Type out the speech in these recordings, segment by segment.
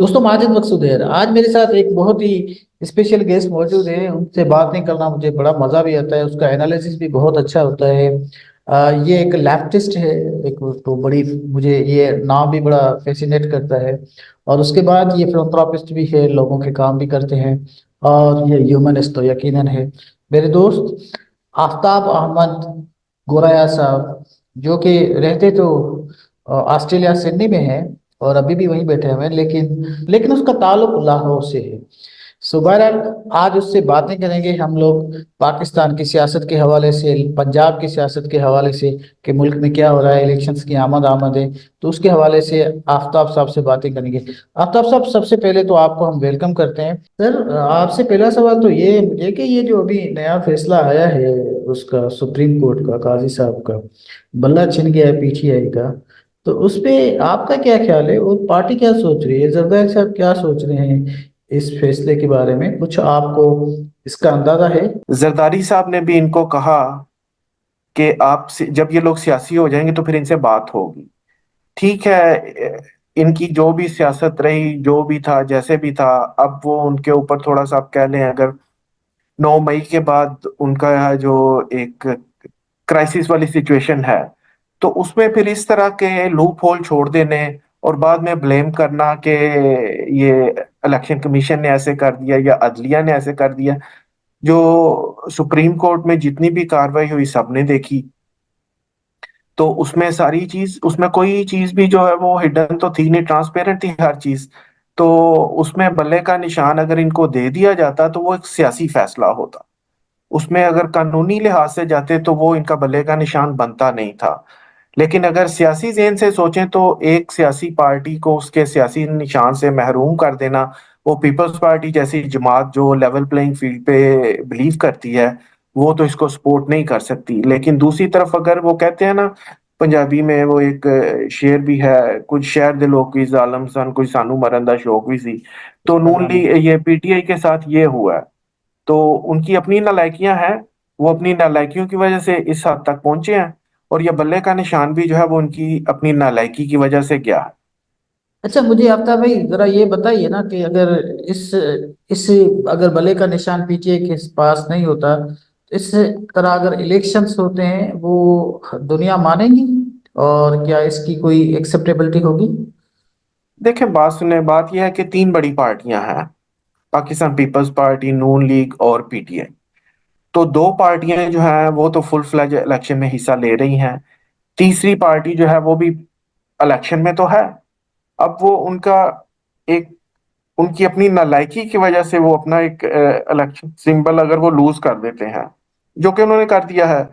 दोस्तों, माजिद मकसूद है। आज मेरे साथ एक बहुत ही स्पेशल गेस्ट मौजूद है। उनसे बातें करना मुझे बड़ा मजा भी आता है। उसका एनालिसिस भी बहुत अच्छा होता है। ये एक लेफ्टिस्ट है। एक तो बड़ी मुझे ये नाम भी बड़ा फैसिनेट करता है। और उसके बाद ये फिलैंथ्रोपिस्ट भी है, लोगों के काम भी करते हैं। और ये ह्यूमनिस्ट तो यकीनन है। मेरे दोस्त आफ्ताब अहमद गोराया साहब, जो कि रहते तो ऑस्ट्रेलिया सिडनी में है और अभी भी वहीं बैठे हुए हैं, लेकिन लेकिन उसका ताल्लुक लाहौर से है। सो बहरहाल, आज उससे बातें करेंगे हम लोग पाकिस्तान की सियासत के हवाले से, पंजाब की सियासत के हवाले से, कि मुल्क में क्या हो रहा है, इलेक्शंस की आमद है। तो उसके हवाले से आफ्ताब साहब से बातें करेंगे। आफ्ताब साहब, सबसे पहले तो आपको हम वेलकम करते हैं सर। आपसे पहला सवाल तो ये है मुझे कि ये जो अभी नया फैसला आया है उसका, सुप्रीम कोर्ट का, काजी साहब का बल्ला छिन गया है पीटीआई का, तो उस पे आपका क्या ख्याल है और पार्टी क्या सोच रही है? जरदारी साहब क्या सोच रहे हैं इस फैसले के बारे में? कुछ आपको इसका अंदाजा है? जरदारी साहब ने भी इनको कहा कि जब ये लोग सियासी हो जाएंगे तो फिर इनसे बात होगी। ठीक है। इनकी जो भी सियासत रही, जो भी था, जैसे भी था, अब वो उनके ऊपर थोड़ा सा आप कह लें, अगर 9 मई के बाद उनका जो एक क्राइसिस वाली सिचुएशन है, तो उसमें फिर इस तरह के लूप होल छोड़ देने और बाद में ब्लेम करना कि ये इलेक्शन कमीशन ने ऐसे कर दिया या अदलिया ने ऐसे कर दिया। जो सुप्रीम कोर्ट में जितनी भी कार्रवाई हुई सबने देखी, तो उसमें सारी चीज, उसमें कोई चीज भी जो है वो हिडन तो थी नहीं, ट्रांसपेरेंट थी हर चीज। तो उसमें बल्ले का निशान अगर इनको दे दिया जाता तो वो एक सियासी फैसला होता। उसमें अगर कानूनी लिहाज से जाते तो वो इनका बल्ले का निशान बनता नहीं था। लेकिन अगर सियासी जेन से सोचें तो एक सियासी पार्टी को उसके सियासी निशान से महरूम कर देना, वो पीपल्स पार्टी जैसी जमात जो लेवल प्लेइंग फील्ड पे बिलीव करती है, वो तो इसको सपोर्ट नहीं कर सकती। लेकिन दूसरी तरफ अगर वो कहते हैं ना, पंजाबी में वो एक शेर भी है, कुछ शहर दे लोग की जालम सन, कुछ सानू मरन दा शौक भी सी। तो नून लीग, ये पीटीआई के साथ ये हुआ है। तो उनकी अपनी नालायकियां हैं, वो अपनी नालायकियों की वजह से इस हद तक पहुंचे हैं। और ये बल्ले का निशान भी जो है वो उनकी अपनी नालायकी की वजह से गया है। अच्छा, मुझे आफ्ताब भाई जरा ये बताइए ना कि अगर इस इस अगर बल्ले का निशान पीटीआई के पास नहीं होता, तो इस तरह अगर इलेक्शंस होते हैं वो दुनिया मानेगी? और क्या इसकी कोई एक्सेप्टेबिलिटी होगी? देखें, बात सुने, बात यह है कि तीन बड़ी पार्टियां हैं, पाकिस्तान पीपल्स पार्टी, नून लीग और पीटीआई। तो दो पार्टियां जो हैं वो तो फुल फ्लैज इलेक्शन में हिस्सा ले रही हैं। तीसरी पार्टी जो है वो भी इलेक्शन में तो है। अब वो उनका एक, उनकी अपनी नालायकी की वजह से वो अपना एक इलेक्शन सिंबल अगर वो लूज कर देते हैं, जो कि उन्होंने कर दिया है,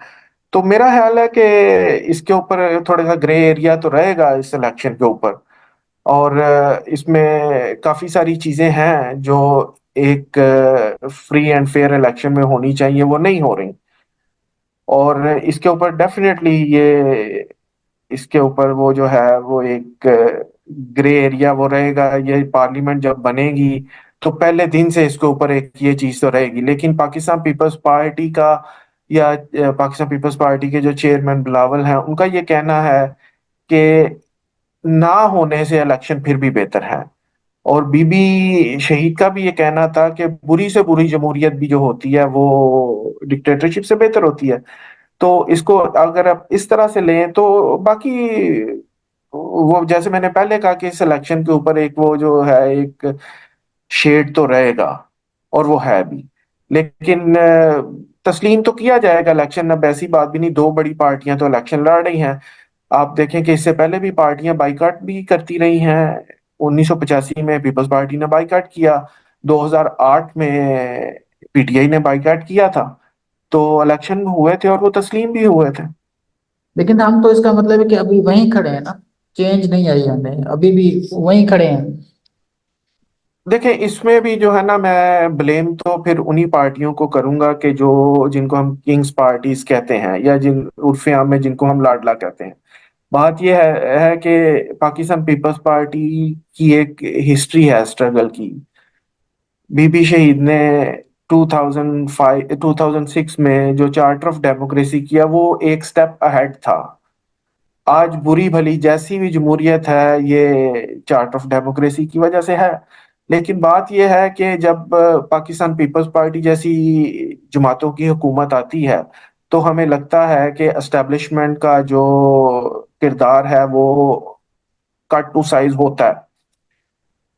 तो मेरा ख्याल है कि इसके ऊपर थोड़ा सा ग्रे एरिया तो रहेगा इस इलेक्शन के ऊपर। और इसमें काफी सारी चीजें हैं जो एक फ्री एंड फेयर इलेक्शन में होनी चाहिए, वो नहीं हो रही। और इसके ऊपर डेफिनेटली ये, इसके ऊपर वो जो है वो एक ग्रे एरिया वो रहेगा। ये पार्लियामेंट जब बनेगी तो पहले दिन से इसके ऊपर एक ये चीज तो रहेगी। लेकिन पाकिस्तान पीपल्स पार्टी का, या पाकिस्तान पीपल्स पार्टी के जो चेयरमैन बिलावल हैं, उनका ये कहना है कि ना होने से इलेक्शन फिर भी बेहतर है। और बीबी शहीद का भी ये कहना था कि बुरी से बुरी जमहूरियत भी जो होती है वो डिक्टेटरशिप से बेहतर होती है। तो इसको अगर आप इस तरह से लें तो बाकी, वो जैसे मैंने पहले कहा कि इस इलेक्शन के ऊपर एक वो जो है एक शेड तो रहेगा, और वो है भी। लेकिन तस्लीम तो किया जाएगा इलेक्शन। अब ऐसी बात भी नहीं, दो बड़ी पार्टियां तो इलेक्शन लड़ रही हैं। आप देखें कि इससे पहले भी पार्टियां बाइकआउट भी करती रही हैं। 1985 में पीपल्स पार्टी ने बाइकआउट किया, 2008 में पीटीआई ने बाइकआउट किया था। तो इलेक्शन हुए थे और वो तस्लीम भी हुए थे। लेकिन हम तो, इसका मतलब है कि अभी वहीं खड़े हैं ना, चेंज नहीं आई हमें, अभी भी वहीं खड़े हैं। देखिए, इसमें भी जो है ना, मैं ब्लेम तो फिर उन्हीं पार्टियों को करूंगा कि जो, जिनको हम किंग्स पार्टीज कहते हैं, या जिन उर्फे आम में जिनको हम लाडला कहते हैं। बात यह है कि पाकिस्तान पीपल्स पार्टी की एक हिस्ट्री है स्ट्रगल की। बीबी शहीद ने 2005 2006 में जो चार्टर ऑफ डेमोक्रेसी किया, वो एक स्टेप अहेड था। आज बुरी भली जैसी भी जमहूरियत है ये चार्ट ऑफ डेमोक्रेसी की वजह से है। लेकिन बात यह है कि जब पाकिस्तान पीपल्स पार्टी जैसी जमातों की हुकूमत आती है तो हमें लगता है कि एस्टेब्लिशमेंट का जो किरदार है वो कट टू साइज होता है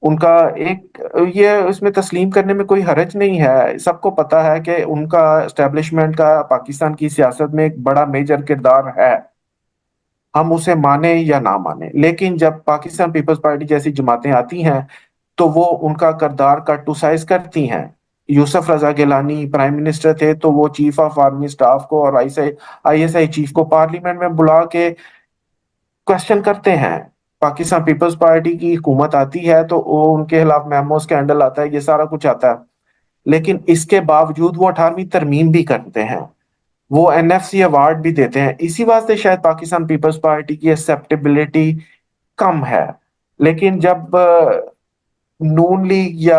उनका। एक ये इसमें तस्लीम करने में कोई हर्ज नहीं है, सबको पता है कि उनका एस्टेब्लिशमेंट का पाकिस्तान की सियासत में एक बड़ा मेजर किरदार है, हम उसे माने या ना माने। लेकिन जब पाकिस्तान पीपल्स पार्टी जैसी जमातें आती हैं तो वो उनका किरदार का टू साइज करती हैं। यूसुफ रजा गिलानी प्राइम मिनिस्टर थे तो वो चीफ ऑफ आर्मी स्टाफ को और आईएसआई चीफ को पार्लियामेंट में बुला के क्वेश्चन करते हैं। पाकिस्तान पीपल्स पार्टी की हुकूमत आती है तो वो उनके खिलाफ मेमो स्कैंडल आता है, ये सारा कुछ आता है। लेकिन इसके बावजूद वो 18वीं तरमीम भी करते हैं, वो एनएफसी अवार्ड भी देते हैं। इसी वास्ते शायद पाकिस्तान पीपल्स पार्टी की एक्सेप्टेबिलिटी कम है। लेकिन जब नून लीग या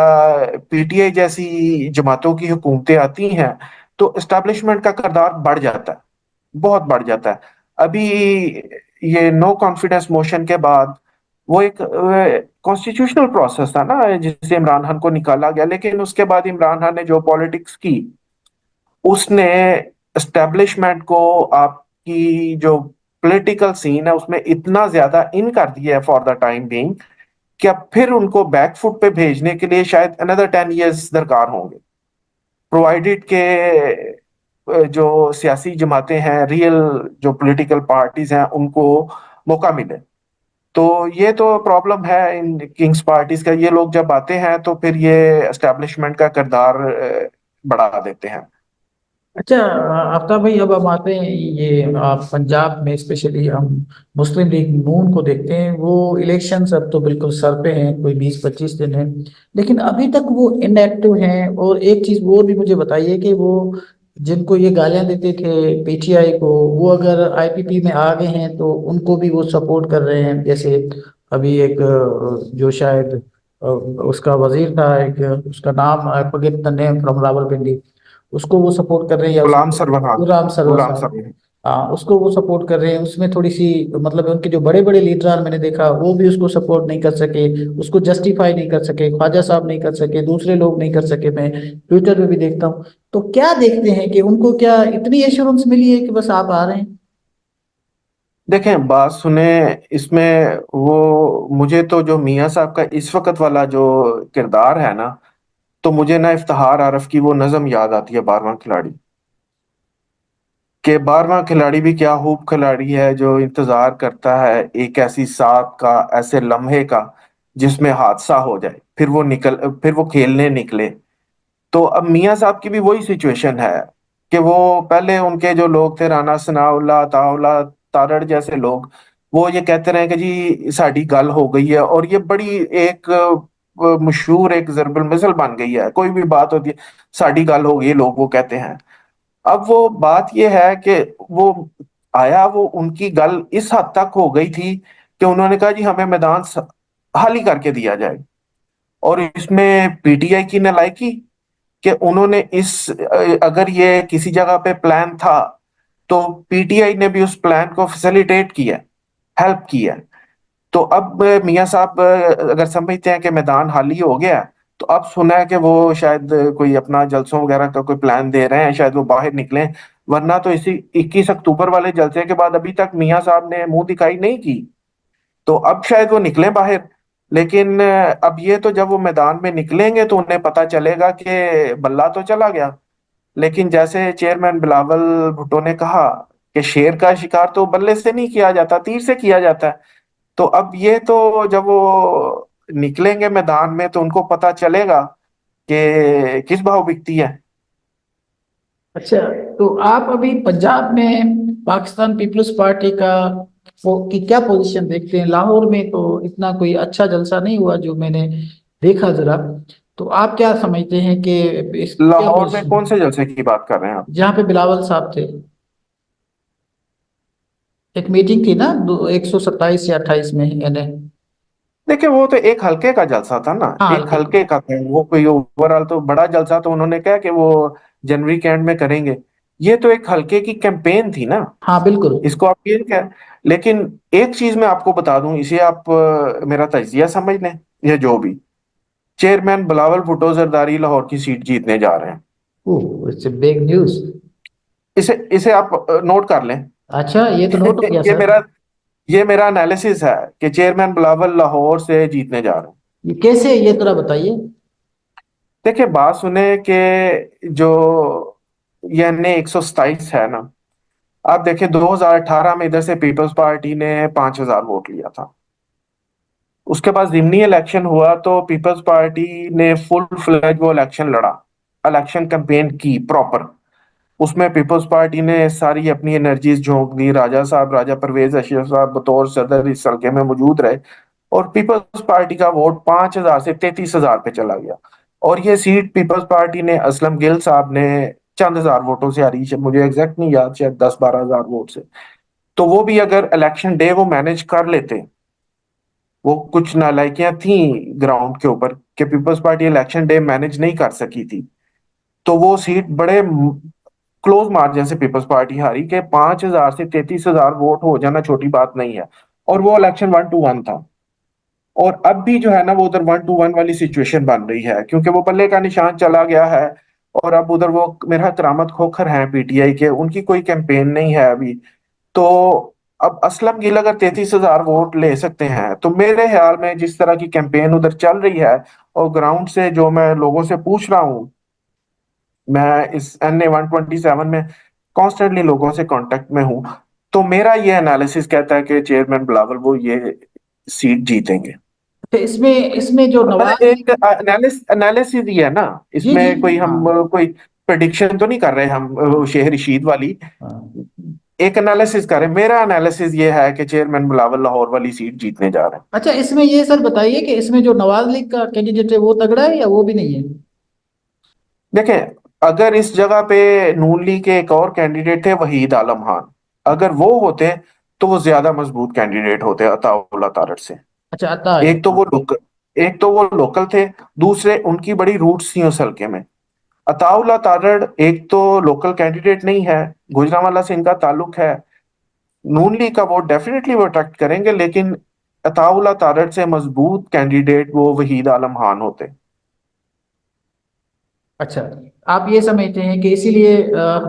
पीटीआई जैसी जमातों की हुकूमतें आती हैं तो एस्टेब्लिशमेंट का किरदार बढ़ जाता है, बहुत बढ़ जाता है। अभी ये नो कॉन्फिडेंस मोशन के बाद वो एक कॉन्स्टिट्यूशनल प्रोसेस था ना जिससे इमरान खान को निकाला गया, लेकिन उसके बाद इमरान खान ने जो पॉलिटिक्स की उसने एस्टेब्लिशमेंट को आपकी जो पॉलिटिकल सीन है उसमें इतना ज्यादा इन कर दिया है फॉर द टाइम बीइंग कि अब फिर उनको बैकफुट पे भेजने के लिए शायद अनदर 10 years दरकार होंगे, प्रोवाइडेड के जो सियासी जमातें हैं, रियल जो पॉलिटिकल पार्टीज हैं उनको मौका मिले। तो ये तो प्रॉब्लम है इन किंग्स पार्टीज का, ये लोग जब आते हैं तो फिर ये एस्टेब्लिशमेंट का किरदार बढ़ा देते हैं। अच्छा आफ्ताब भाई, अब हम आते हैं ये पंजाब में स्पेशली हम मुस्लिम लीग नून को देखते हैं। वो इलेक्शंस अब तो बिल्कुल सर पे हैं, कोई 20-25 दिन है, लेकिन अभी तक वो इनएक्टिव हैं। और एक चीज वो भी मुझे बताइए कि वो जिनको ये गालियां देते थे पीटीआई को, वो अगर आईपीपी में आ गए हैं तो उनको भी वो सपोर्ट कर रहे हैं। जैसे अभी एक जो शायद उसका वजीर था, एक उसका नाम I forget the name from Rawalpindi, उसको वो सपोर्ट कर रहे हैं, या गुलाम उसको सरवरान। गुलाम सरवर गुलाम साहब, सरवर। हाँ उसको वो सपोर्ट कर रहे हैं। उसमें थोड़ी सी मतलब उनके जो बड़े बड़े लीडर मैंने देखा वो भी उसको सपोर्ट नहीं कर सके, उसको जस्टिफाई नहीं कर सके, ख्वाजा साहब नहीं कर सके, दूसरे लोग नहीं कर सके। मैं ट्विटर पे भी देखता हूँ। तो क्या देखते हैं कि उनको क्या इतनी एश्योरेंस मिली है कि बस आप आ रहे हैं? देखें बात सुने, इसमें वो मुझे तो जो मियां साहब का इस वक्त वाला जो किरदार है ना, तो मुझे ना इफ्तिखार आरफ की वो नज्म याद आती है 12वां खिलाड़ी। कि 12वां खिलाड़ी भी क्या खूब खिलाड़ी है जो इंतजार करता है एक ऐसी साथ का, ऐसे लम्हे का जिसमें हादसा हो जाए, फिर वो खेलने निकले। तो अब मियां साहब की भी वही सिचुएशन है कि वो पहले उनके जो लोग थे राणा सनाउल्लाह ताउला तारड़ जैसे लोग, वो ये कहते रहे कि जी साड़ी गल हो गई है, और ये बड़ी एक मशहूर एक जरबुल मिसल बन गई है, कोई भी बात होती है साड़ी गल हो गई, लोग वो कहते हैं। अब वो बात ये है कि वो आया, वो उनकी गल इस हद तक हो गई थी कि उन्होंने कहा जी हमें मैदान खाली करके दिया जाए। और इसमें पीटीआई की नालायकी कि उन्होंने अगर ये किसी जगह पे प्लान था तो पीटीआई ने भी उस प्लान को फैसिलिटेट किया, हेल्प किया। तो अब मियां साहब अगर समझते हैं कि मैदान खाली हो गया है, तो अब सुना है कि वो शायद कोई अपना जलसों वगैरह का कोई प्लान दे रहे हैं, शायद वो बाहर निकले। वरना तो इसी 21 अक्टूबर वाले जलसे के बाद अभी तक मियां साहब ने मुंह दिखाई नहीं की। तो अब शायद वो निकले बाहर। लेकिन अब ये तो जब वो मैदान में निकलेंगे तो उन्हें पता चलेगा कि बल्ला तो चला गया। लेकिन जैसे चेयरमैन बिलावल भुट्टो ने कहा कि शेर का शिकार तो बल्ले से नहीं किया जाता, तीर से किया जाता है। तो अब ये तो जब वो निकलेंगे मैदान में तो उनको पता चलेगा कि किस भाव बिकती है। अच्छा, तो आप अभी पंजाब में पाकिस्तान पीपल्स पार्टी का की क्या पोजीशन देखते हैं? लाहौर में तो इतना कोई अच्छा जलसा नहीं हुआ जो मैंने देखा जरा। तो आप क्या समझते हैं कि इसकी क्या लाहौर में कौन पोजीशन, से जलसे की बात कर रहे हैं आप? जहाँ पे बिलावल साहब थे? एक मीटिंग थी ना 127 या 28 में यानी। देखिए वो तो एक हल्के का जलसा था ना, हाँ एक हल्के की। हल्के का था वो, कोई ओवरऑल तो बड़ा जलसा तो उन्होंने कहा कि वो जनवरी के एंड में करेंगे। ये तो एक हल्के की कैंपेन थी ना, हाँ बिल्कुल। इसको आप ये क्या। लेकिन एक चीज मैं आपको बता दूं, इसे आप मेरा तजिया समझ लें या जो भी, चेयरमैन बिलावल भुट्टो जरदारी लाहौर की सीट जीतने जा रहे हैं। ओह, इट्स बिग न्यूज। इसे इसे आप नोट कर लें। अच्छा, ये तो नोट हो गया ये सर। मेरा ये मेरा एनालिसिस है कि चेयरमैन बिलावल लाहौर से जीतने जा रहे हैं। ये कैसे, ये थोड़ा बताइए। देखिए, बात सुने कि जो ये एनए 127 है ना, आप देखिए 2018 में इधर से पीपल्स पार्टी ने 5,000 वोट लिया था। उसके बाद जिमनी इलेक्शन हुआ तो पीपल्स पार्टी ने फुल फ्लैज वो इलेक्शन लड़ा, इलेक्शन कैंपेन की प्रॉपर। उसमें पीपल्स पार्टी ने सारी अपनी एनर्जीज झोंक दी। राजा साहब, राजा परवेज अशरफ साहब बतौर सदर इस हल्के में मौजूद रहे, और पीपल्स पार्टी का वोट 5,000 से 33,000 पे चला गया। और ये सीट पीपल्स पार्टी ने असलम गिल साहब ने चंद हजार वोटों से हारी, मुझे एग्जैक्ट नहीं याद, शायद 10-12 हजार वोट से। तो वो भी अगर इलेक्शन डे वो मैनेज कर लेते, वो कुछ नालायकियां थी ग्राउंड के ऊपर कि Peoples Party election day manage नहीं कर सकी थी, तो वो सीट बड़े क्लोज मार्जिन से पीपल्स पार्टी हारी। के 5,000 से 33,000 वोट हो जाना छोटी बात नहीं है। और वो इलेक्शन 1-1 था। और अब भी जो है ना, वो उधर 1-1 वाली सिचुएशन बन रही है, क्योंकि वो बल्ले का निशान चला गया है। और अब उधर वो मेरा करामत खोखर हैं पीटीआई के, उनकी कोई कैंपेन नहीं है अभी। तो अब असलम गिल अगर 33,000 वोट ले सकते हैं, तो मेरे ख्याल में जिस तरह की कैंपेन उधर चल रही है, और ग्राउंड से जो मैं लोगों से पूछ रहा हूँ, मैं इस एनए 127 में कॉन्स्टेंटली लोगों से कांटेक्ट में हूँ, तो मेरा ये एनालिसिस कहता है कि चेयरमैन बिलावल वो ये सीट जीतेंगे। तो इसमें इसमें जो मतलब नवाज लीग। एक एनालिसिस ही है ना, जी जी। इसमें कोई हाँ हम कोई प्रिडिक्शन तो नहीं कर रहे हम, शेर रशीद वाली। हाँ। एक एनालिसिस करें, मेरा एनालिसिस ये है कि चेयरमैन बिलावल लाहौर वाली सीट जीतने जा रहे हैं। अच्छा, इसमें ये सर बताइए कि इसमें जो नवाज लीग का कैंडिडेट है वो तगड़ा है या वो भी नहीं है? देखें, अगर इस जगह पे नून लीग के एक और कैंडिडेट थे, वहीद आलम खान, अगर वो होते तो वो ज्यादा मजबूत कैंडिडेट होते अताउल्लाह तारड़ से। अच्छा, आता है। एक तो वो लोकल एक तो वो लोकल थे, दूसरे उनकी बड़ी रूट्स थी उस हल्के में। अताउल्लाह तारड़ एक तो लोकल कैंडिडेट नहीं है, गुजरांवाला से इनका ताल्लुक है। नून लीग का वोट डेफिनेटली वो अट्रैक्ट करेंगे, लेकिन अताउल्लाह तारड़ से मजबूत कैंडिडेट वो वहीद आलम खान होते। अच्छा, आप ये समझते हैं कि इसीलिए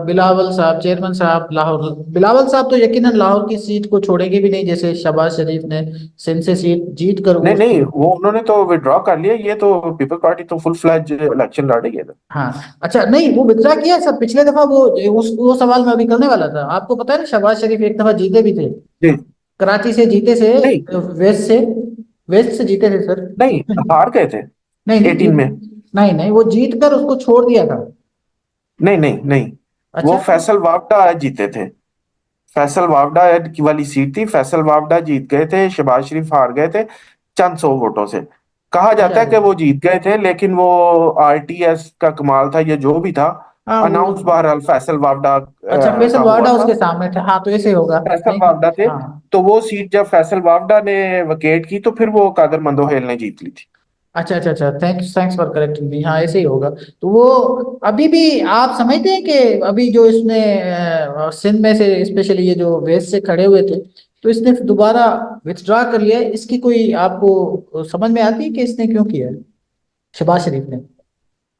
बिलावल साहब, चेयरमैन साहब लाहौर, बिलावल साहब तो यकीनन लाहौर की सीट को छोड़ेंगे भी नहीं, जैसे शहबाज शरीफ ने सिंध से सीट जीत कर नहीं वो नहीं, वो उन्होंने तो विड्रॉ कर लिया, ये तो पीपल पार्टी तो फुल फ्लैज इलेक्शन लड़ रही है। हाँ। अच्छा, नहीं वो विड्रा किया है सब, पिछले दफा वो वो सवाल मैं अभी करने वाला था। आपको पता है ना, शहबाज शरीफ एक दफा जीते भी थे, जी। कराची से जीते थे, नहीं वेस्ट से, वेस्ट से जीते थे सर। नहीं, हार गए थे नहीं नहीं 18 में। नहीं नहीं, वो जीत कर उसको छोड़ दिया था। नहीं नहीं नहीं, वो अच्छा। फैसल वावडा जीते थे। फैसल वावडा की वाली सीट थी, फैसल वावडा जीत गए थे, शहबाज शरीफ हार गए थे चंद सौ वोटों से। कहा अच्छा जाता है कि वो जीत गए थे, लेकिन वो आरटीएस का कमाल था, ये जो भी था। हाँ वो। अनाउंस बहरहाल फैसल वावडा अच्छा, का फैसल हुआ वाडा था। उसके सामने थे, हाँ तो ऐसे होगा। फैसल नहीं। वावडा थे। हाँ। तो वो सीट जब फैसल वावडा ने वकेट की, तो फिर वो कादर मंदोहेल ने जीत ली थी। अच्छा अच्छा अच्छा, thanks thanks for correcting me. हाँ ऐसे ही होगा। तो वो अभी भी आप समझते हैं कि अभी जो इसने सिंध में से स्पेशली ये जो वेस्ट से खड़े हुए थे, तो इसने फिर दोबारा विथड्रॉ कर लिया है, इसकी कोई आपको समझ में आती है कि इसने क्यों किया है, शहबाज शरीफ ने?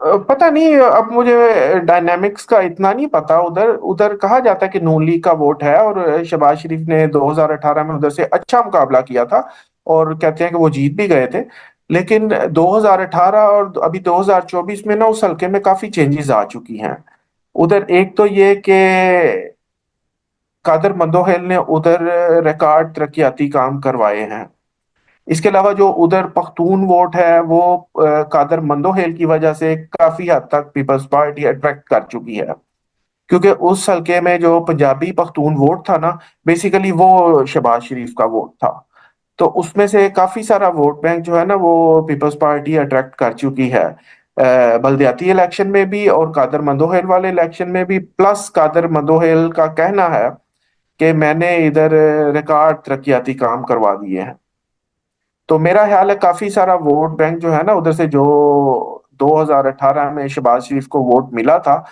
पता नहीं, अब मुझे डायनामिक्स का इतना नहीं पता। उधर उधर कहा जाता है कि नून लीग का वोट है, और शहबाज शरीफ ने 2018 में उधर से अच्छा मुकाबला किया था, और कहते हैं कि वो जीत भी गए थे। लेकिन 2018 और अभी 2024 में ना उस हल्के में काफी चेंजेस आ चुकी हैं। उधर एक तो ये कि कादर मंदोहेल ने उधर रिकॉर्ड तरक्याती काम करवाए हैं। इसके अलावा जो उधर पख्तून वोट है, वो कादर मंदोहेल की वजह से काफी हद तक पीपल्स पार्टी अट्रैक्ट कर चुकी है। क्योंकि उस हल्के में जो पंजाबी पख्तून वोट था ना, बेसिकली वो शहबाज शरीफ का वोट था। तो उसमें से काफी सारा वोट बैंक जो है ना, वो पीपल्स पार्टी अट्रैक्ट कर चुकी है, बलदियाती इलेक्शन में भी और कादर मंदोहेल वाले इलेक्शन में भी। प्लस कादर मंदोहेल का कहना है कि मैंने इधर रिकॉर्ड तरक्याती काम करवा दिए हैं। तो मेरा ख्याल है काफी सारा वोट बैंक जो है ना, उधर से जो 2018 में शहबाज शरीफ को वोट मिला था,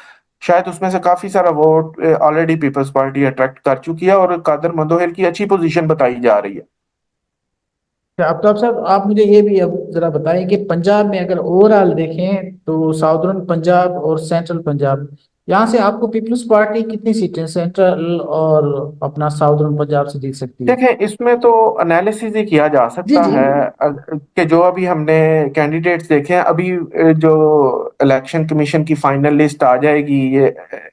शायद उसमें से काफी सारा vote already Peoples Party attract कर चुकी है, और कादर मंदोहिल की अच्छी पोजीशन बताई जा रही है। अब तो साहब आप मुझे ये भी अब जरा बताएं कि पंजाब में अगर ओवरऑल देखें तो साउदर्न पंजाब और सेंट्रल पंजाब, यहाँ से आपको पीपल्स पार्टी कितनी सीटें सेंट्रल और अपना साउदर्न पंजाब से जीत सकती है? देखें, इसमें तो एनालिसिस ही किया जा जी सकता जी। है कि जो अभी हमने कैंडिडेट्स देखे हैं, अभी जो इलेक्शन कमीशन की फाइनल लिस्ट आ जाएगी ये आगे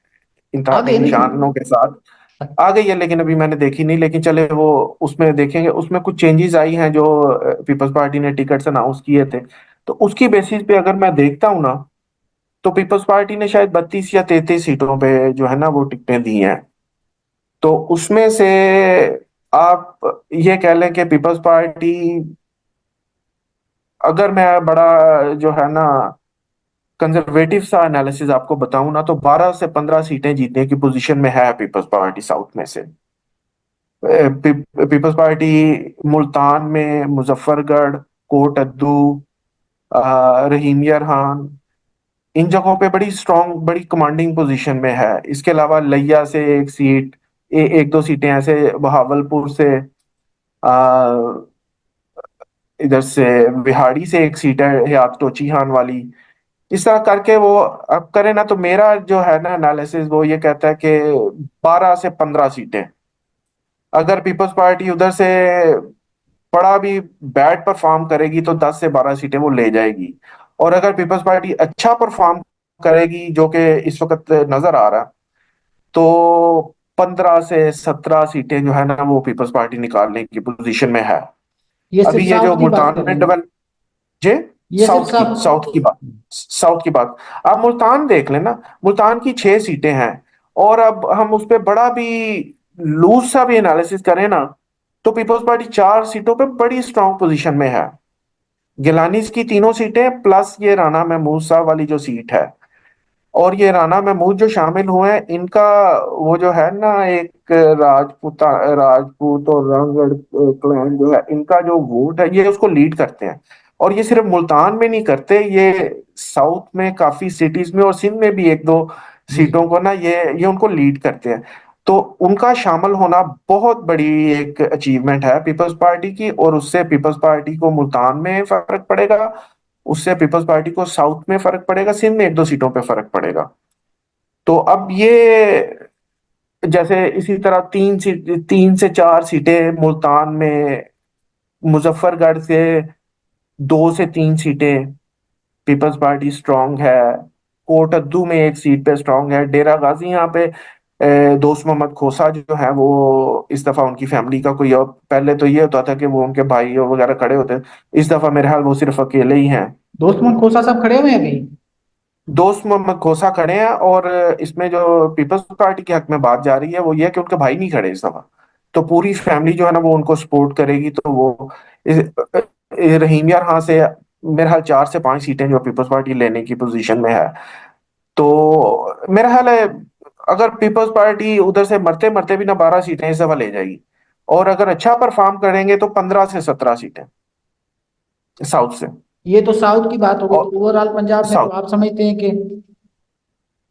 इंतहाई नहीं। निशानों के साथ आ गई है, लेकिन अभी मैंने देखी नहीं। लेकिन चले वो उसमें देखेंगे, उसमें कुछ चेंजेस आई हैं जो पीपल्स पार्टी ने टिकट्स अनाउंस किए थे। तो उसकी बेसिस पे अगर मैं देखता हूँ ना, तो पीपल्स पार्टी ने शायद 32 या 33 सीटों पे जो है ना वो टिकटें दी हैं। तो उसमें से आप ये कह लें कि पीपल्स पार्टी, अगर मैं बड़ा जो है ना कंजर्वेटिव सा एनालिसिस आपको बताऊं ना, तो 12 से 15 सीटें जीतने की पोजीशन में है पीपल्स पार्टी साउथ में से। पीपल्स पार्टी मुल्तान में, मुजफ्फरगढ़, कोट अद्दू, रहीमिया खान, इन जगहों पे बड़ी स्ट्रांग, बड़ी कमांडिंग पोजीशन में है। इसके अलावा लिया से एक सीट, एक दो सीटें ऐसे बहावलपुर से, आ, इधर से बिहाड़ी से एक सीट है हयात टोची खान वाली। इस तरह करके वो अब करे ना, तो मेरा जो है ना एनालिसिस वो ये कहता है कि 12 से 15 सीटें, अगर पीपल्स पार्टी उधर से बड़ा भी बैड परफॉर्म करेगी तो 10 से 12 सीटें वो ले जाएगी। और अगर पीपल्स पार्टी अच्छा परफॉर्म करेगी, जो कि इस वक्त नजर आ रहा है, तो 15 से 17 सीटें जो है ना वो पीपल्स पार्टी निकालने की पोजीशन में है। ये सिर्फ अभी ये जो साउथ की बात मुल्तान कर रहे में हैं? डेवलप, जे ये सिर्फ साउथ की बात, साउथ की बात। आप मुल्तान देख लेना, मुल्तान की 6 सीटें हैं। और अब हम उस पर बड़ा भी लूज सा भी एनालिसिस करें ना, तो पीपल्स पार्टी 4 सीटों पे बड़ी स्ट्रांग पोजीशन में है। गिलानीज की तीनों सीटें प्लस ये राणा महमूद साहब वाली जो सीट है। और ये राणा महमूद जो शामिल हुए हैं, इनका वो जो है ना एक राजपूत और रंगगढ़ क्लैन जो है, इनका जो वोट है ये उसको लीड करते हैं। और ये सिर्फ मुल्तान में नहीं करते, ये साउथ में काफी सिटीज में और सिंध में भी एक दो जी। सीटों को ना ये उनको लीड करते हैं। तो उनका शामिल होना बहुत बड़ी एक अचीवमेंट है पीपल्स पार्टी की, और उससे पीपल्स पार्टी को मुल्तान में फर्क पड़ेगा, उससे पीपल्स पार्टी को साउथ में फर्क पड़ेगा, सिंध में एक दो सीटों पे फर्क पड़ेगा। तो अब ये जैसे इसी तरह 3 से 4 सीटें मुल्तान में, मुजफ्फरगढ़ से 2 से 3 सीटें पीपल्स पार्टी स्ट्रांग है, कोट अद्दू में एक सीट पे स्ट्रांग है, डेरा गाजी यहाँ पे दोस्त मोहम्मद खोसा जो है वो इस दफा उनकी फैमिली का कोई और, पहले तो ये होता था कि वो उनके भाई और वगैरह खड़े होते, इस दफा मेरे ख्याल वो सिर्फ अकेले ही हैं। दोस्त मोहम्मद खोसा साहब खड़े हुए हैं अभी? दोस्त मोहम्मद खोसा खड़े हैं, और इसमें जो पीपल्स पार्टी के हक में बात जा रही है वो ये है कि उनके भाई नहीं खड़े इस दफा। तो पूरी फैमिली जो है ना वो उनको सपोर्ट करेगी। तो वो इस, रहीम यार हाँ से मेरे ख्याल 4 से 5 सीटें जो पीपल्स पार्टी लेने की पोजीशन में है। तो मेरा ख्याल है अगर पीपल्स पार्टी उधर से मरते मरते भी ना 12 सीटें इस दफा ले जाएगी, और अगर अच्छा परफॉर्म करेंगे तो 15 से 17 सीटें साउथ से। ये तो साउथ की बात हो गई, और तो ओवरऑल पंजाब में तो साउथ, आप समझते हैं कि?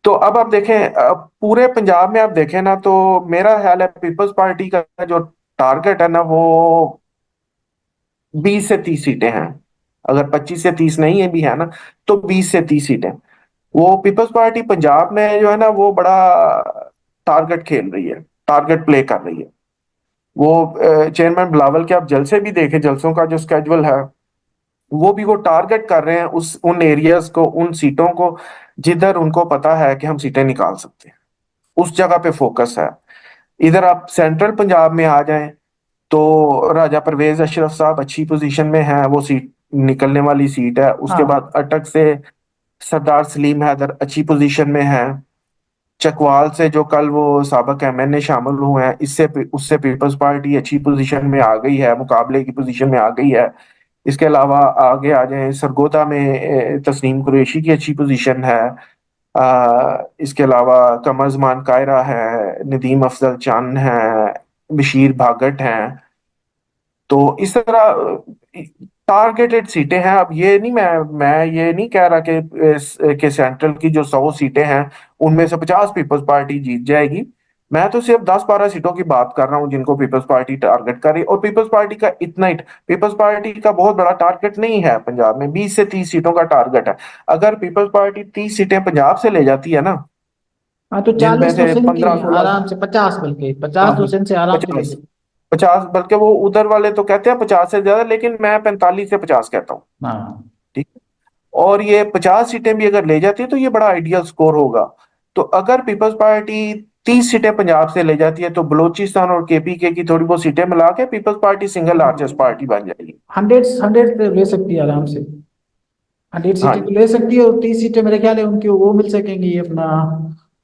तो अब आप देखें, अब पूरे पंजाब में आप देखें ना, तो मेरा ख्याल है पीपल्स पार्टी का जो टारगेट है ना वो 20 से 30 सीटें हैं। अगर 25 से 30 नहीं है भी है ना, तो 20 से 30 सीटें। वो पीपल्स पार्टी पंजाब में जो है ना वो बड़ा टारगेट खेल रही है, टारगेट प्ले कर रही है। वो चेयरमैन बिलावल के आप जलसे भी देखें, जलसों का जो स्केजुअल है, वो भी वो टारगेट कर रहे हैं उस उन एरियाज को, उन सीटों को जिधर उनको पता है कि हम सीटें निकाल सकते हैं, उस जगह पे फोकस है। इधर आप सेंट्रल पंजाब में आ जाएं, तो राजा परवेज अशरफ साहब अच्छी पोजीशन में हैं, वो सीट निकलने वाली सीट है। उसके हाँ। बाद अटक से सरदार सलीम हैदर अच्छी पोजीशन में हैं। चकवाल से जो कल वो साबक एमएनए शामिल हुए हैं, इससे उससे पीपल्स पार्टी अच्छी पोजीशन में आ गई है, मुकाबले की पोजीशन में आ गई है। इसके अलावा आगे आ जाएं, सरगोदा में तस्नीम कुरैशी की अच्छी पोजीशन है। इसके अलावा कमर जमान कायरा है, नदीम अफजल चंद है, बशीर भागट हैं। तो इस तरह टारगेटेड सीटें हैं। अब ये नहीं, मैं ये नहीं कह रहा कि सेंट्रल की जो 100 सीटें हैं उनमें से 50 पीपल्स पार्टी जीत जाएगी। मैं तो सिर्फ 10-12 सीटों की बात कर रहा हूँ जिनको पीपल्स पार्टी टारगेट कर रही है। और पीपल्स पार्टी का इतना ही, पीपल्स पार्टी का बहुत बड़ा टारगेट नहीं है पंजाब में, 20 से 30 सीटों का टारगेट है। अगर पीपल्स पार्टी 30 सीटें पंजाब से ले जाती है ना, हाँ तो जिनमें 40 से परसेंट की 15-16, आराम से, 50 बल्कि हाँ 50% से आराम से ले पचास, ली। 50, बल्कि वो उधर वाले तो कहते हैं 50 से ज्यादा, लेकिन मैं 45 से 50 कहता हूँ। हाँ ठीक। और ये 50 सीटें भी अगर ले जाती है तो ये बड़ा आइडियल स्कोर होगा। तो अगर पीपल्स पार्टी 30 सीटें पंजाब से ले जाती है तो बलूचिस्तान और केपीके की थोड़ी बहुत सीटें मिला के Peoples Party single largest party बन जाएगी। 100 ले सकती है आराम से। 100 सीटें तो हाँ ले सकती है, और 30 सीटें मेरे ख्याल है उनकी वो मिल सकेंगी अपना,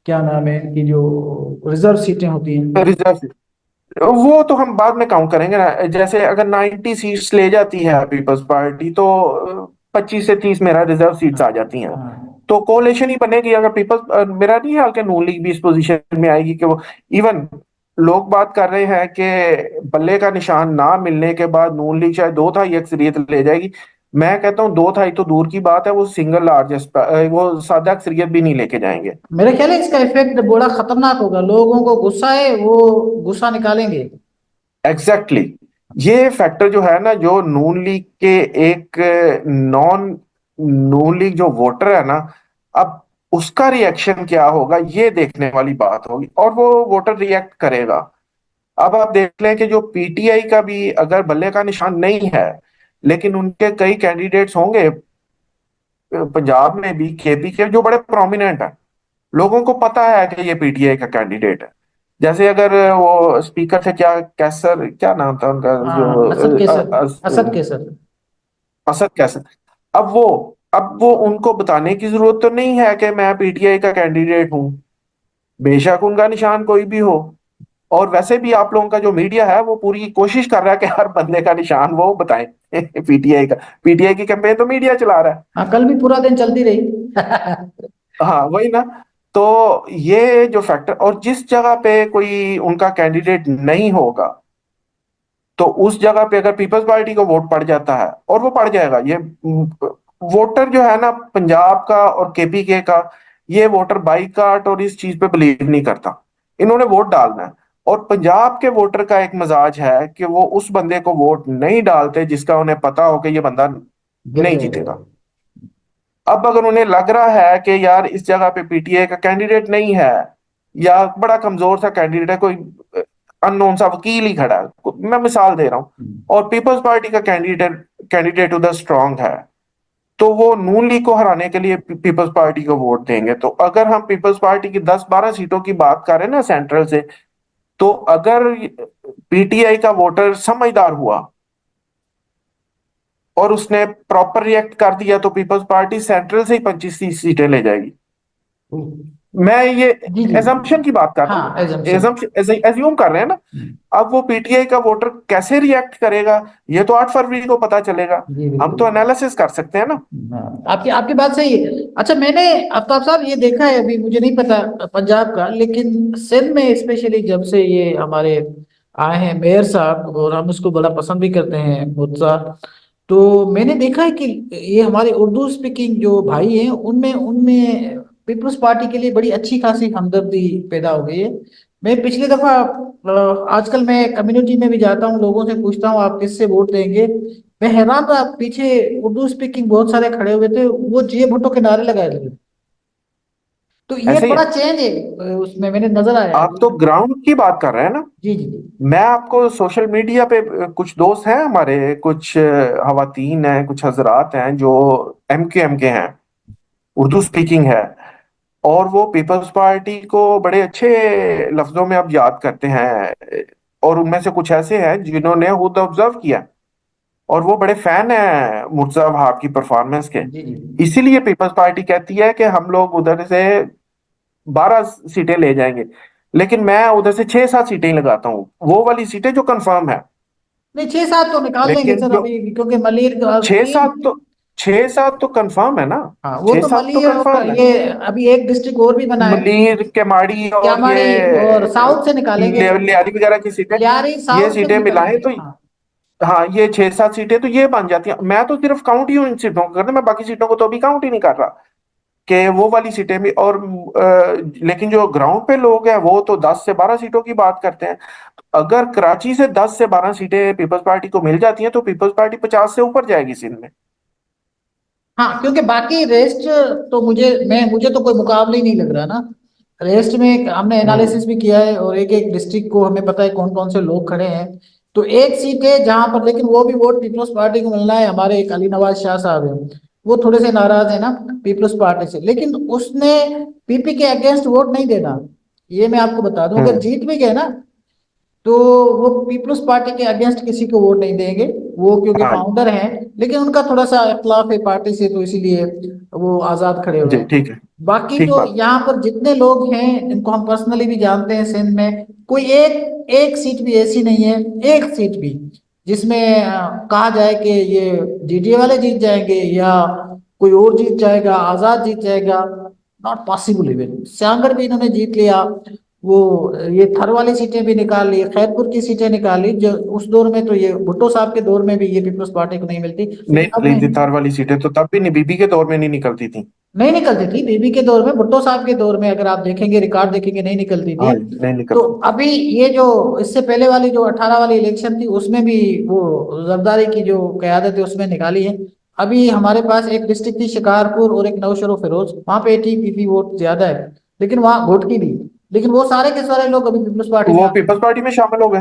क्या नाम है इनकी, जो रिजर्व सीटें होती हैं। रिजर्व, वो तो हम बाद में काउंट करेंगे ना। जैसे अगर 90 सीट्स ले जाती है पीपल्स पार्टी तो 25 से 30 मेरा रिजर्व सीट्स आ जाती हैं। हाँ तो कोलेशन ही बनेगी। अगर पीपल्स, मेरा नहीं ख्याल कि नून लीग भी इस पोजीशन में आएगी कि वो, इवन लोग बात कर रहे हैं कि बल्ले का निशान ना मिलने के बाद नून लीग शायद 2/3 अक्सरियत ले जाएगी। मैं कहता हूँ 2/3 तो दूर की बात है, वो सिंगल लार्जेस्ट, वो सादा अक्सरियत भी नहीं लेके जाएंगे। मेरे ख्याल है इसका इफेक्ट बड़ा खतरनाक होगा, लोगों को गुस्सा है वो गुस्सा निकालेंगे। Exactly exactly. ये फैक्टर जो है ना, जो नून लीग के एक नॉन नून लीग जो वोटर है ना, अब उसका रिएक्शन क्या होगा ये देखने वाली बात होगी, और वो वोटर रिएक्ट करेगा। अब आप देख लें कि जो पीटीआई का भी अगर बल्ले का निशान नहीं है, लेकिन उनके कई कैंडिडेट्स होंगे पंजाब में भी, केपी के, जो बड़े प्रोमिनेंट है। लोगों को पता है कि ये पीटीआई का कैंडिडेट है। जैसे अगर वो स्पीकर थे, क्या कैसर, क्या नाम था उनका, हाँ, जो असद केसर। असद केसर। असद कैसर। अब वो अब वो उनको बताने की जरूरत तो नहीं है कि मैं पीटीआई का कैंडिडेट हूँ, बेशक उनका निशान कोई भी हो। और वैसे भी आप लोगों का जो मीडिया है वो पूरी कोशिश कर रहा है कि हर बंदे का निशान वो बताएं पीटीआई का। पीटीआई की कैंपेन तो मीडिया चला रहा है। हाँ, कल भी पूरा दिन चलती रही। हाँ वही ना। तो ये जो फैक्टर, और जिस जगह पे कोई उनका कैंडिडेट नहीं होगा, तो उस जगह पे अगर पीपल्स पार्टी को वोट पड़ जाता है, और वो पड़ जाएगा, ये वोटर जो है ना पंजाब का और केपीके का, ये वोटर बाईकाट और इस चीज पे बिलीव नहीं करता। इन्होंने वोट डालना है। और पंजाब के वोटर का एक मिजाज है कि वो उस बंदे को वोट नहीं डालते जिसका उन्हें पता हो कि ये बंदा गिर नहीं जाएगा। जीतेगा। अब अगर उन्हें लग रहा है कि यार इस जगह पे पीटीए का कैंडिडेट नहीं है, या बड़ा कमजोर सा कैंडिडेट है, कोई अननोन सा वकील ही खड़ा है, मैं मिसाल दे रहा हूँ, और पीपल्स पार्टी का कैंडिडेट कैंडिडेट उधर स्ट्रांग है, तो वो नून लीग को हराने के लिए पीपल्स पार्टी को वोट देंगे। तो अगर हम पीपल्स पार्टी की 10-12 सीटों की बात करें ना सेंट्रल से, तो अगर पीटीआई का वोटर समझदार हुआ और उसने प्रॉपर रिएक्ट कर दिया, तो पीपल्स पार्टी सेंट्रल से ही 25-30 सीटें ले जाएगी। मैं ये जी जी। एजम्पशन की बात कर रहा हाँ, हूँ, एजम्पशन। एज्यूम कर रहे हैं ना। अब वो पीटीआई का वोटर कैसे रिएक्ट करेगा, ये तो 8 फरवरी को पता चलेगा। जी हम बिल्कुल। तो एनालिसिस कर सकते हैं ना। हाँ, आपकी आपकी बात सही है। अच्छा, मैंने आफ्ताब साहब ये देखा है, अभी मुझे नहीं पता पंजाब का, लेकिन सिंध में स्पेशली जब से ये हमारे आए हैं मेयर साहब, और हम उसको बड़ा पसंद भी करते हैं मुर्तजा, तो मैंने देखा है कि ये हमारे उर्दू स्पीकिंग जो भाई हैं उनमें उनमें पीपल्स पार्टी के लिए बड़ी अच्छी खासी हमदर्दी पैदा हो गई है। मैं पिछले दफा आजकल मैं कम्युनिटी में भी जाता हूँ, लोगों से पूछता हूँ आप किससे वोट देंगे, मैं हैरान रहा, पीछे उर्दू स्पीकिंग बहुत सारे खड़े हुए थे, वो जे भुट्टो के नारे लगाए थे। तो ये ऐसे ही बड़ा है। चेंज है, उसमें मैंने नजर आया है। आप तो ग्राउंड की बात कर रहे हैं ना। जी जी जी। मैं आपको सोशल मीडिया पे कुछ दोस्त हैं हमारे, कुछ हवातीन हैं, कुछ हजरात हैं जो एम के हैं, उर्दू स्पीकिंग है, और वो पीपल्स पार्टी को बड़े अच्छे लफ्जों में अब याद करते हैं। और उनमें से कुछ ऐसे हैं जिन्होंने खुद ऑब्जर्व किया, और वो बड़े फैन हैं मुर्तजा वहाब की परफॉर्मेंस के। जी जी। इसीलिए पीपल्स पार्टी कहती है कि हम लोग उधर से 12 सीटें ले जाएंगे, लेकिन मैं उधर से 6-7 सीटें ही लगाता हूँ, वो वाली सीटें जो कंफर्म है। नहीं, 6-7 तो निकाल देंगे लेकिन सर जो अभी, क्योंकि मलिर छह तीन। सात तो 6-7 तो कंफर्म है ना। हाँ, वो छह तो सात तो मलिर और कंफर्म है। ये अभी एक डिस्ट्रिक्ट और भी बना है, मलीर, केमाड़ी और क्यामाड़ी, और ये साउथ से निकालेंगे। लियारी वगैरह की सीटें, लियारी ये साउथ से सीटें मिलाएं निकालेंगे, तो हाँ। हाँ, ये 6-7 सीटें तो ये बन जाती हैं। मैं तो सिर्फ काउंट ही इन सीटों को करता, मैं बाकी सीटों को तो अभी काउंट ही नहीं कर रहा कि वो वाली सीटें भी। और लेकिन जो ग्राउंड पे लोग हैं वो तो 10 से 12 सीटों की बात करते हैं। अगर कराची से 10 से 12 सीटें पीपल्स पार्टी को मिल जाती हैं तो पीपल्स पार्टी 50 से ऊपर जाएगी सिंध में। हाँ, क्योंकि बाकी रेस्ट तो मुझे तो कोई मुकाबला ही नहीं लग रहा ना। रेस्ट में हमने हम्म। एनालिसिस भी किया है और एक एक डिस्ट्रिक्ट को हमें पता है कौन कौन से लोग खड़े हैं। तो एक सीट है जहां पर, लेकिन वो भी वोट पीपल्स पार्टी को मिलना है। हमारे एक अली नवाज शाह साहब हैं, वो थोड़े से नाराज है ना पीपल्स पार्टी से, लेकिन उसने पीपी के अगेंस्ट वोट नहीं देना। ये मैं आपको बता दूं, अगर हम्म। जीत भी गए ना तो वो पीपल्स पार्टी के अगेंस्ट किसी को वोट नहीं देंगे। वो क्योंकि हाँ फाउंडर हैं, लेकिन उनका थोड़ा सा इख्लाफ है पार्टी से, तो इसीलिए वो आजाद खड़े हुए जी, हैं। ठीक है। बाकी ठीक तो बात। यहाँ पर जितने लोग हैं इनको हम पर्सनली भी जानते हैं सिंध में, कोई एक एक सीट भी ऐसी नहीं है, एक सीट भी जिसमें कहा जाए कि ये डीडीए वाले जीत जाएंगे या कोई और जीत जाएगा, आजाद जीत जाएगा। Not possible. इवन सियांगढ़ भी इन्होंने जीत लिया। वो ये थर वाली सीटें भी निकाल ली, खैरपुर की सीटें निकाली, जो उस दौर में तो ये भुट्टो साहब के दौर में भी ये पीपल्स पार्टी को नहीं मिलती, नहीं लेकिन अब निकली थी तार वाली सीटें तो तब भी नहीं, बीबी के दौर में नहीं निकलती थी। नहीं निकलती थी। बीबी के दौर में, भुट्टो साहब के दौर में अगर आप देखेंगे, रिकॉर्ड देखेंगे, नहीं निकलती थी। हाँ जी, नहीं तो निकलती। अभी ये जो इससे पहले वाली जो 18 वाली इलेक्शन थी उसमें भी वो जरदारी की जो क्यादत है उसमें निकाली है। अभी हमारे पास एक डिस्ट्रिक्ट थी शिकारपुर और एक नौशेरो फिरोज, वहां पे टीपीपी वोट ज्यादा है, लेकिन वहां घोटकी भी। लेकिन वो सारे के सारे लोग अभी पीपल्स पार्टी में वो आ गए, पीपल्स पार्टी में शामिल हो गए।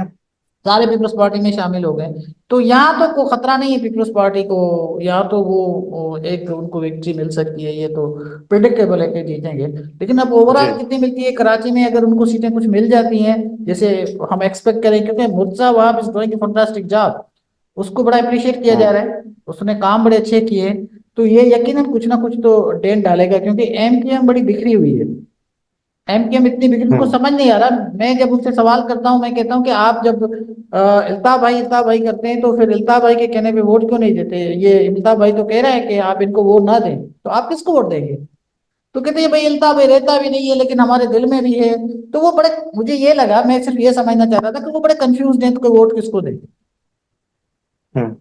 सारे पीपल्स पार्टी में शामिल हो गए। तो यहाँ तो कोई खतरा नहीं है पीपल्स पार्टी को। यहाँ तो वो एक उनको विक्ट्री मिल सकती है, ये तो प्रिडिक्टेबल है कि जीतेंगे। लेकिन अब जी। ओवरऑल कितनी मिलती है कराची में, अगर उनको सीटें कुछ मिल जाती हैं जैसे हम एक्सपेक्ट करें, क्योंकि Murtaza Wahab is doing fantastic job, उसको बड़ा अप्रिशिएट किया जा हम्म। रहा है, उसने काम बड़े अच्छे किए। तो ये यकीनन कुछ ना कुछ तो डेंट डालेगा, क्योंकि एमक्यूएम बड़ी बिखरी हुई है। एमकेएम इतनी बिगड़ी, उनको हम्म। समझ नहीं आ रहा। मैं जब उससे सवाल करता हूँ, मैं कहता हूँ कि आप जब इल्ताफ भाई करते हैं तो फिर इल्ताफ भाई के कहने पे वोट क्यों नहीं देते? ये इल्ताफ भाई तो कह रहा है कि आप इनको वोट ना दें, तो आप किसको वोट देंगे? तो कहते हैं भाई इल्ताफ भाई रहता भी नहीं है लेकिन हमारे दिल में भी है। तो वो बड़े, मुझे ये लगा, मैं सिर्फ ये समझना चाहता था कि वो बड़े कंफ्यूज हैं, तो वोट किसको दें। हम्म।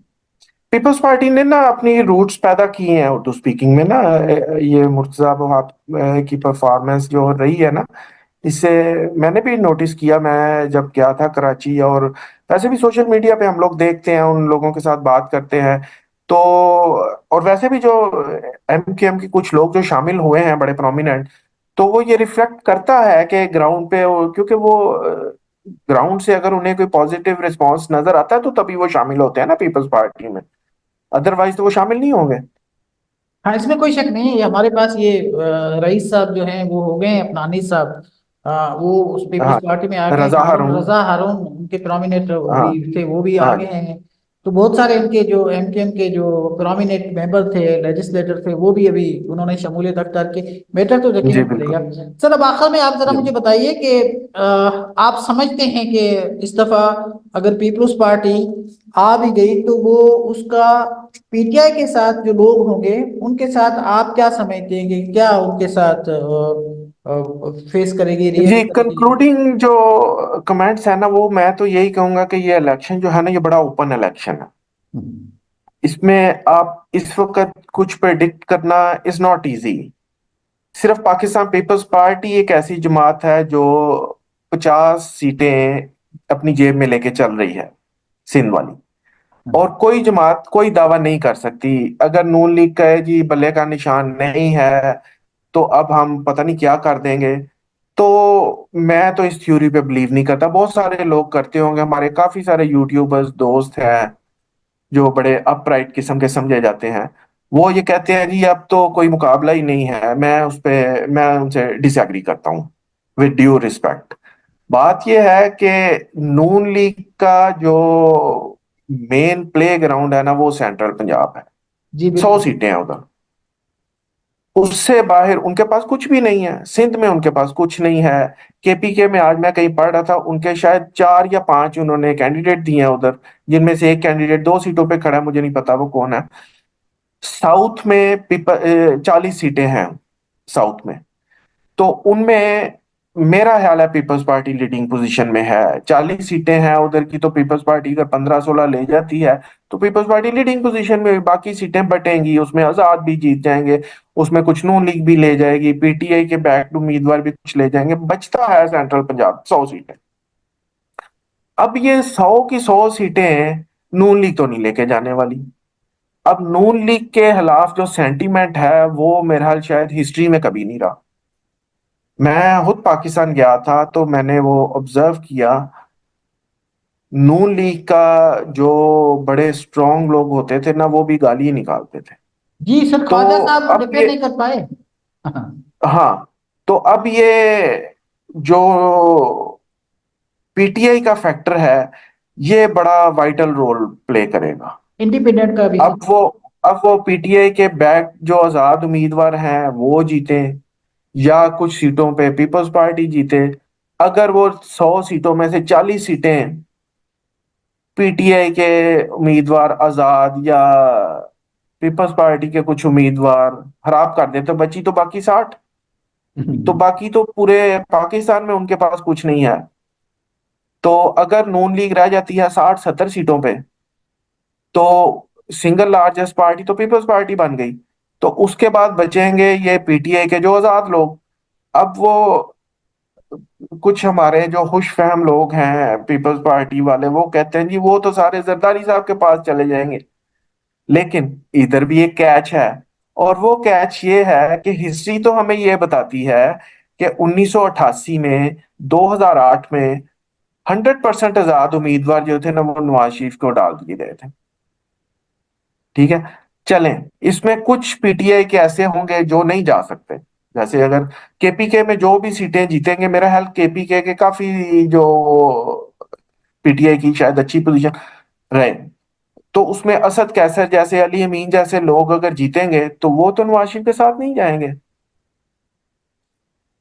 पीपल्स पार्टी ने ना अपनी रूट्स पैदा किए हैं उर्दू स्पीकिंग में ना। ये मुर्तजा वहाब की परफॉर्मेंस जो रही है ना, इससे मैंने भी नोटिस किया। मैं जब गया था कराची, और वैसे भी सोशल मीडिया पे हम लोग देखते हैं, उन लोगों के साथ बात करते हैं तो। और वैसे भी जो एमकेएम के कुछ लोग जो शामिल हुए हैं बड़े प्रोमिनेंट, तो वो ये रिफ्लेक्ट करता है कि ग्राउंड पे क्योंकि वो ग्राउंड से अगर उन्हें कोई पॉजिटिव रिस्पांस नजर आता है तो तभी वो शामिल होते हैं ना पीपल्स पार्टी में। अदरवाइज तो वो शामिल नहीं होंगे। हाँ, इसमें कोई शक नहीं है। ये हमारे पास ये रईस साहब जो हैं वो हो गए हैं, अपना अनीस साहब, वो उस पीपल्स हाँ, पार्टी में आ गए। रजा हारून हारून। रजा हारून उनके प्रोमिनेंट हाँ। भी थे, वो भी आ हाँ गए जी। हैं। तो बहुत सारे इनके जो एमकेएम के जो प्रोमिनेंट मेंबर थे, लेजिस्लेटर थे, वो भी अभी उन्होंने शमूलियत अख्तियार की। बेटर तो जी यकीनन बिल्कुल। करेगा। सर, अब आखिर में आप जरा जी। मुझे बताइए कि आप समझते हैं कि इस दफा अगर पीपल्स पार्टी आ भी गई तो वो उसका पीटीआई के साथ जो लोग होंगे उनके साथ आप क्या समझते हैं कि क्या उनके साथ फेस करेगी, जी, रिएक्ट करेगी? कंक्लूडिंग जो कमेंट्स है ना, वो मैं तो यही कहूंगा कि ये इलेक्शन जो है ना, ये बड़ा ओपन इलेक्शन है। हम्म। इसमें आप इस वक्त कुछ प्रेडिक्ट करना इज नॉट इजी। सिर्फ पाकिस्तान पीपल्स पार्टी एक ऐसी जमात है जो 50 सीटें अपनी जेब में लेके चल रही है, सिंध वाली। और कोई जमात कोई दावा नहीं कर सकती। अगर नून लीग कहे जी बल्ले का निशान नहीं है तो अब हम पता नहीं क्या कर देंगे, तो मैं तो इस थ्योरी पे बिलीव नहीं करता। बहुत सारे लोग करते होंगे, हमारे काफी सारे यूट्यूबर्स दोस्त हैं जो बड़े अपराइट किस्म के समझे जाते हैं। वो ये कहते हैं जी अब तो कोई मुकाबला ही नहीं है। मैं उनसे डिसएग्री करता हूँ, विद ड्यू रिस्पेक्ट। बात यह है कि नून लीग का जो मेन प्ले ग्राउंड है ना, वो सेंट्रल पंजाब है। जी 100 सीटें बिल्कुल। हैं उधर। उससे बाहर उनके पास कुछ भी नहीं है। सिंध में उनके पास कुछ नहीं है। केपीके में आज मैं कहीं पढ़ रहा था, उनके शायद 4 या 5 उन्होंने कैंडिडेट दिए हैं उधर, जिनमें से एक कैंडिडेट 2 सीटों पे खड़ा है, मुझे नहीं पता वो कौन है। साउथ में 40 सीटें हैं साउथ में। तो उनमें मेरा ख्याल है पीपल्स पार्टी लीडिंग पोजीशन में है। 40 सीटें हैं उधर की, तो पीपल्स पार्टी अगर 15-16 ले जाती है तो पीपल्स पार्टी लीडिंग पोजीशन में। बाकी सीटें बटेंगी, उसमें आजाद भी जीत जाएंगे, उसमें कुछ नून लीग भी ले जाएगी, पीटीआई के बैक उम्मीदवार भी कुछ ले जाएंगे, बचता है सेंट्रल पंजाब 100 सीटें। अब ये 100 की 100 सीटें नून लीग तो नहीं लेके जाने वाली। अब नून लीग के खिलाफ जो सेंटीमेंट है वो मेरे ख्याल शायद हिस्ट्री में कभी नहीं रहा। मैं खुद पाकिस्तान गया था तो मैंने वो ऑब्जर्व किया। नून लीग का जो बड़े स्ट्रांग लोग होते थे ना, वो भी गाली निकालते थे। जी सर, तो ख्वाजा साहब अब रिपेयर ये, नहीं कर पाए। हाँ। हाँ, तो अब ये जो पीटीआई का फैक्टर है, ये बड़ा वाइटल रोल प्ले करेगा। इंडिपेंडेंट का भी सर। अब वो अब वो पीटीआई के बैक जो आजाद उम्मीदवार हैं वो जीते, या कुछ सीटों पे पीपल्स पार्टी जीते। अगर वो 100 सीटों में से 40 सीटें पीटीआई के उम्मीदवार आजाद या पीपल्स पार्टी के कुछ उम्मीदवार खराब कर देते, तो बची तो बाकी 60। तो बाकी तो पूरे पाकिस्तान में उनके पास कुछ नहीं है। तो अगर नून लीग रह जाती है 60-70 सीटों पे, तो सिंगल लार्जेस्ट पार्टी तो पीपल्स पार्टी बन गई। तो उसके बाद बचेंगे ये पीटीआई के जो आजाद लोग। अब वो कुछ हमारे जो खुश फहम लोग हैं पीपल्स पार्टी वाले, वो कहते हैं जी वो तो सारे जरदारी साहब के पास चले जाएंगे। लेकिन इधर भी एक कैच है, और वो कैच ये है कि हिस्ट्री तो हमें ये बताती है कि 1988 में, 2008 में 100% आजाद उम्मीदवार जो थे ना, वो नवाज शरीफ को डाल दिए गए थे। ठीक है, चलें, इसमें कुछ पीटीआई के ऐसे होंगे जो नहीं जा सकते। जैसे अगर केपीके में जो भी सीटें जीतेंगे, मेरा ख्याल केपीके के काफी जो पीटीआई की शायद अच्छी पोजीशन रहे, तो उसमें असद कैसर जैसे, अली अमीन जैसे लोग अगर जीतेंगे तो वो तो नवाज शरीफ के साथ नहीं जाएंगे।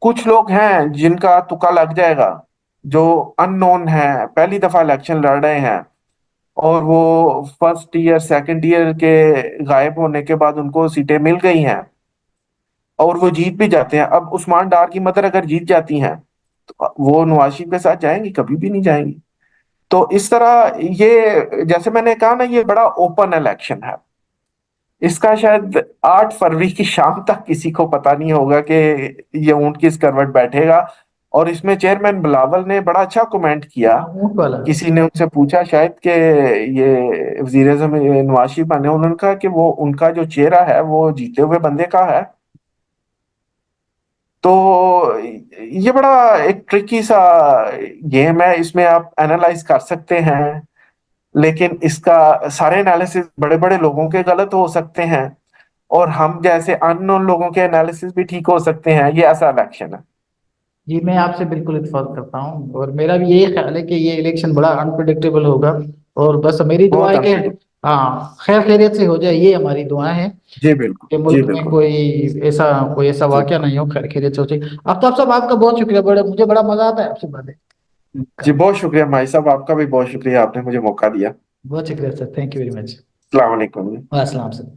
कुछ लोग हैं जिनका तुक्का लग जाएगा, जो अननोन है, पहली दफा इलेक्शन लड़ रहे हैं, और वो फर्स्ट ईयर सेकंड ईयर के गायब होने के बाद उनको सीटें मिल गई हैं और वो जीत भी जाते हैं। अब उस्मान डार की मदर अगर जीत जाती हैं तो वो नवाज शरीफ के साथ जाएंगी? कभी भी नहीं जाएंगी। तो इस तरह ये, जैसे मैंने कहा ना, ये बड़ा ओपन इलेक्शन है। इसका शायद 8 फरवरी की शाम तक किसी को पता नहीं होगा कि ये ऊंट किस करवट बैठेगा। और इसमें चेयरमैन बिलावल ने बड़ा अच्छा कमेंट किया। हाँ, ऊंट वाला। किसी ने उनसे पूछा शायद कि ये वजीर आजम नवाज शरीफ बने, उन्होंने कहा कि वो उनका जो चेहरा है वो जीते हुए बंदे का है। तो ये बड़ा एक ट्रिकी सा गेम है, इसमें आप एनालाइज कर सकते हैं, लेकिन इसका सारे एनालिसिस बड़े बड़े लोगों के गलत हो सकते हैं, और हम जैसे अननोन लोगों के एनालिसिस भी ठीक हो सकते हैं। ये ऐसा इलेक्शन है। जी, मैं आपसे बिल्कुल इत्तेफाक करता हूँ, और मेरा भी यही ख्याल है कि ये इलेक्शन बड़ा अनप्रडिक्टेबल होगा। और बस मेरी दुआ बहुत है कि अनप्रिडिक्टेबल। हाँ, खैर खैरियत से हो जाए, ये हमारी दुआएं हैं जी बिल्कुल, कि जी मुल्क में बिल्कुल। कोई ऐसा जी वाकया नहीं हो, खैर खैरियत से हो जाए। आफ्ताब साहब, आपका बहुत शुक्रिया, मुझे बड़ा मजा आता है आपसे बातें जी, करने। बहुत शुक्रिया भाई साहब, आपका भी बहुत शुक्रिया, आपने मुझे मौका दिया। बहुत शुक्रिया sir, thank you very much. अस्सलाम वालेकुम। अस्सलाम सर।